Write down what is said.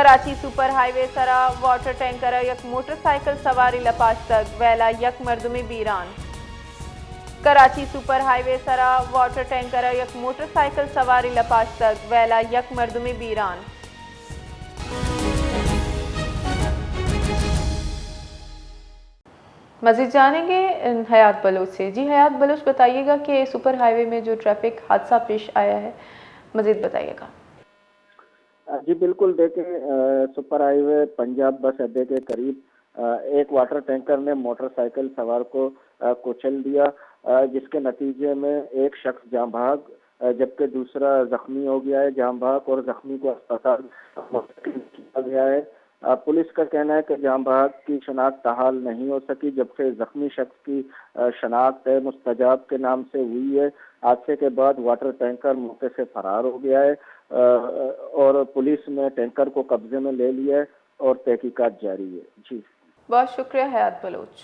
Karachi super highway सरा water tanker यक motorcycle सवारी लपाश तक वेला यक मर्दुमी बीरान। कराची सुपर हाईवे सरा वाटर टैंकर यक मोटरसाइकिल सवारी लपाश तक वेला यक मर्दुमी बीरान। मज़ीद जानेंगे हयात बलोच से। जी हयात बलोच, बताइएगा कि सुपर हाईवे में जो ट्रैफिक हादसा पेश आया है, मज़ीद बताइएगा। जी बिल्कुल, देखें सुपर हाईवे पंजाब बस अड्डे के करीब एक वाटर टैंकर ने मोटरसाइकिल सवार को कुचल दिया, जिसके नतीजे में एक शख्स जाँ भाग जबकि दूसरा जख्मी हो गया है। जाँ भाग और जख्मी को अस्पताल मुंतकिल किया गया है। पुलिस का कहना है कि जाँ भाग की शनाख्त ताहाल नहीं हो सकी, जबकि जख्मी शख्स की शनाख्त मुस्तजाब के नाम से हुई है। हादसे के बाद वाटर टैंकर मौके से फरार हो गया है और पुलिस ने टैंकर को कब्जे में ले लिया है और तहकीकात जारी है। जी बहुत शुक्रिया हयात बलोच।